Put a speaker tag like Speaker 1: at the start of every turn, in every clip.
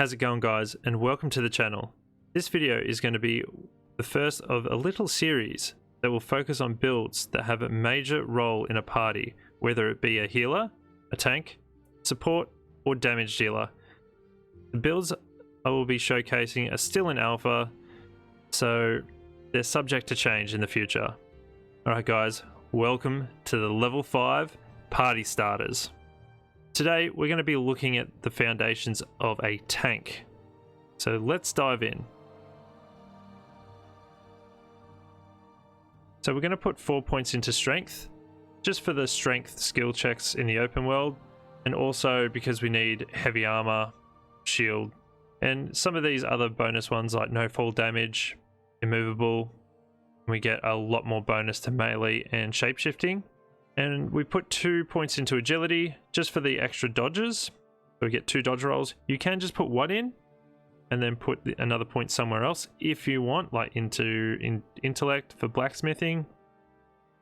Speaker 1: How's it going, guys, and welcome to the channel. This video is going to be the first of a little series that will focus on builds that have a major role in a party, whether it be a healer, a tank, support, or damage dealer. The builds I will be showcasing are still in alpha, so they're subject to change in the future. Alright guys, welcome to the level 5 party starters. Today we're going to be looking at the foundations of a tank. So let's dive in. So we're going to put 4 points into strength, just for the strength skill checks in the open world, and also because we need heavy armor, shield, and some of these other bonus ones like no fall damage, immovable. We get a lot more bonus to melee and shapeshifting. And we put 2 points into agility just for the extra dodges. So we get 2 dodge rolls. You can just put 1 in and then put another point somewhere else if you want, like into intellect for blacksmithing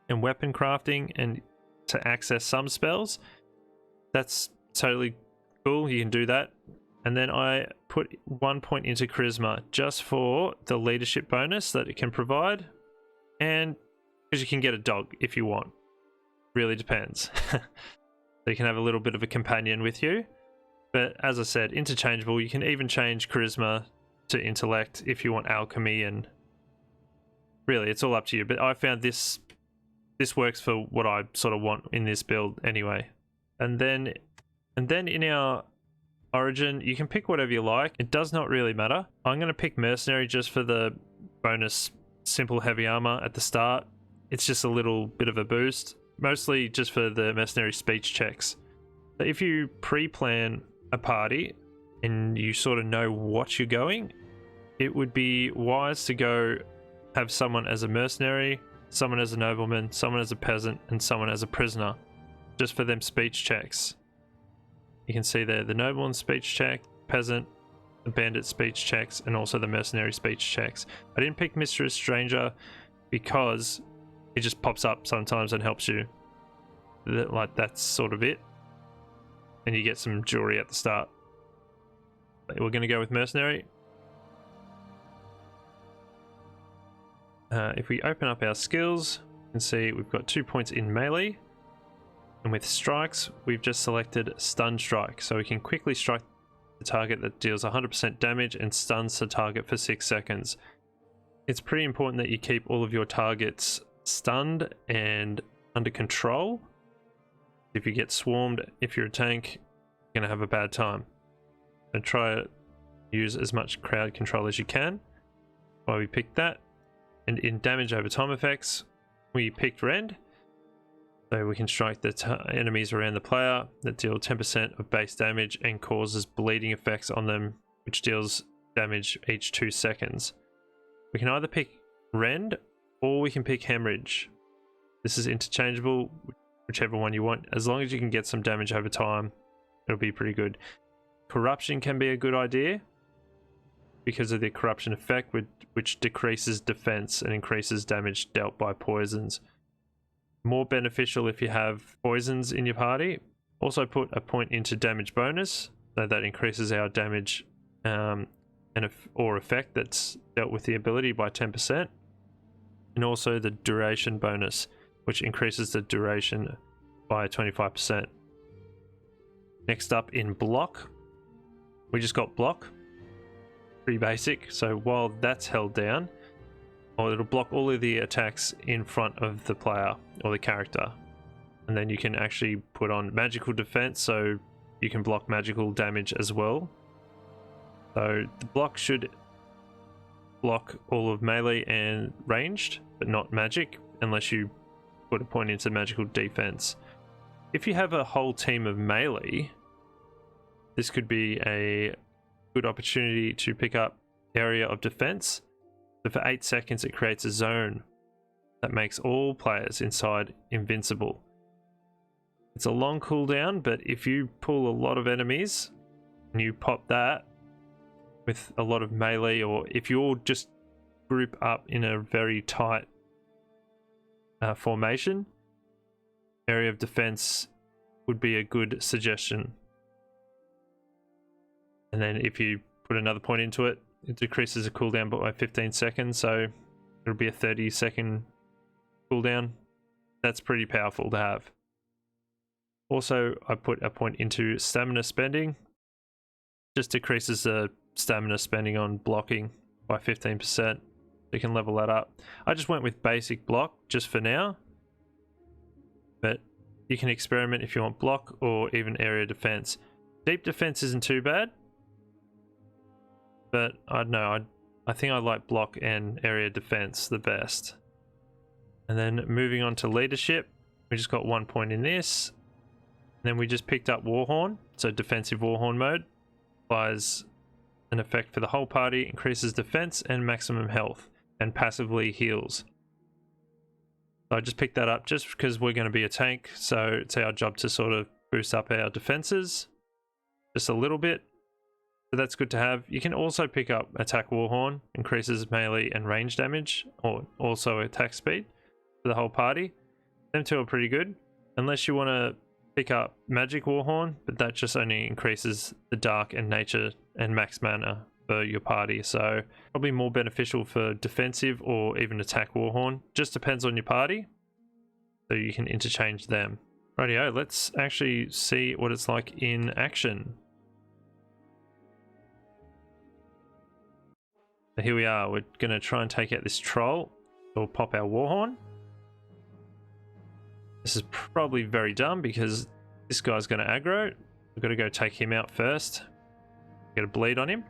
Speaker 1: and weapon crafting and to access some spells. That's totally cool. You can do that. And then I put 1 point into charisma just for the leadership bonus that it can provide, and because you can get a dog if you want. Really depends. So you can have a little bit of a companion with you, but as I said, interchangeable. You can even change charisma to intellect if you want alchemy, and really it's all up to you. But I found this works for what I sort of want in this build anyway. And then in our origin, you can pick whatever you like. It does not really matter. I'm going to pick mercenary just for the bonus simple heavy armor at the start. It's just a little bit of a boost. Mostly just for the mercenary speech checks. So if you pre-plan a party and you sort of know what you're going, it would be wise to go have someone as a mercenary, someone as a nobleman, someone as a peasant, and someone as a prisoner, just for them speech checks. You can see there the nobleman speech check, peasant, the bandit speech checks, and also the mercenary speech checks. I didn't pick Mistress Stranger because it just pops up sometimes and helps you. Like, that's sort of it. And you get some jewelry at the start. We're going to go with mercenary. If we open up our skills, you can see we've got 2 points in melee. And with strikes, we've just selected stun strike. So we can quickly strike the target that deals 100% damage and stuns the target for 6 seconds. It's pretty important that you keep all of your targets stunned and under control. If you get swarmed, if you're a tank, you're going to have a bad time. And try to use as much crowd control as you can. Why we picked that. And in damage over time effects, we picked rend. So we can strike the enemies around the player that deal 10% of base damage and causes bleeding effects on them, which deals damage each 2 seconds. We can either pick rend or we can pick hemorrhage. This is interchangeable, whichever one you want. As long as you can get some damage over time, it'll be pretty good. Corruption can be a good idea because of the corruption effect, which decreases defense and increases damage dealt by poisons. More beneficial if you have poisons in your party. Also put a point into damage bonus, so that increases our damage or effect that's dealt with the ability by 10%. And also the duration bonus, which increases the duration by 25%. Next up in block, we just got block. Pretty basic. So while that's held down, it'll block all of the attacks in front of the player or the character. And then you can actually put on magical defense, so you can block magical damage as well. So the block should block all of melee and ranged, but not magic, unless you put a point into magical defense. If you have a whole team of melee, this could be a good opportunity to pick up area of defense. So for 8 seconds it creates a zone that makes all players inside invincible. It's a long cooldown, but if you pull a lot of enemies and you pop that with a lot of melee, or if you all just group up in a very tight formation, area of defense would be a good suggestion. And then if you put another point into it. It decreases the cooldown by 15 seconds, so it'll be a 30-second cooldown. That's pretty powerful to have. Also, I put a point into stamina spending. Just decreases the stamina spending on blocking by 15%. You can level that up. I just went with basic block just for now, but you can experiment if you want block or even area defense. Deep defense isn't too bad, but I don't know, I think I like block and area defense the best. And then moving on to leadership, we just got 1 point in this. And then we just picked up Warhorn, so defensive Warhorn mode. Applies an effect for the whole party, increases defense and maximum health, and passively heals. So I just picked that up just because we're going to be a tank, so it's our job to sort of boost up our defenses just a little bit. So that's good to have. You can also pick up attack Warhorn, increases melee and range damage, or also attack speed for the whole party. Them two are pretty good, unless you want to pick up magic Warhorn, but that just only increases the dark and nature and max mana for your party, so probably more beneficial for defensive or even attack Warhorn. Just depends on your party, so you can interchange them. Rightio, let's actually see what it's like in action. So here we are, we're going to try and take out this troll. We'll pop our Warhorn. This is probably very dumb because this guy's going to aggro. We've got to go take him out first. Get a bleed on him.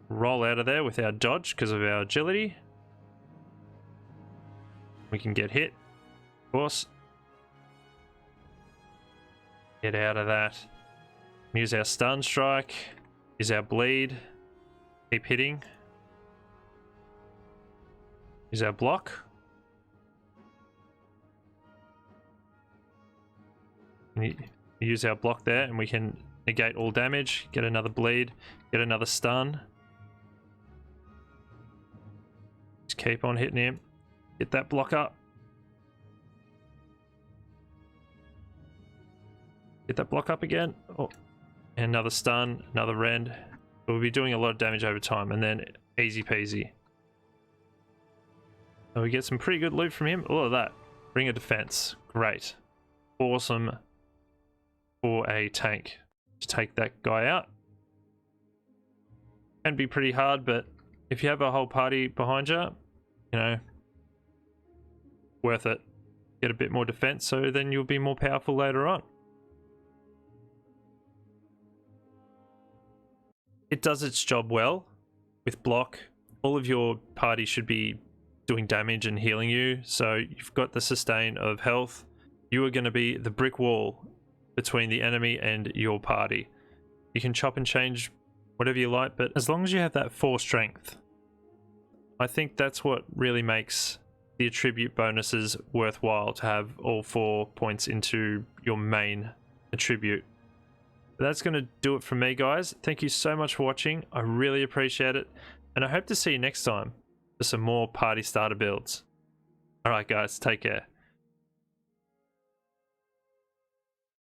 Speaker 1: Roll out of there with our dodge because of our agility. We can get hit, of course. Get out of that. Use our stun strike. Use our bleed. Keep hitting. Use our block. Use our block there and we can negate all damage, get another bleed, get another stun. Just keep on hitting him. Get that block up. Get that block up again. Oh, and another stun, another rend. We'll be doing a lot of damage over time and then easy peasy. So we get some pretty good loot from him. All of that. Ring of defense. Great. Awesome for a tank to take that guy out. Can be pretty hard, but if you have a whole party behind you, you know, worth it. Get a bit more defense, so then you'll be more powerful later on. It does its job well with block. All of your party should be doing damage and healing you, so you've got the sustain of health. You are going to be the brick wall between the enemy and your party. You can chop and change whatever you like, but as long as you have that 4 strength, I think that's what really makes the attribute bonuses worthwhile, to have all 4 points into your main attribute. But that's going to do it from me, guys. Thank you so much for watching. I really appreciate it, and I hope to see you next time for some more party starter builds. Alright guys, take care.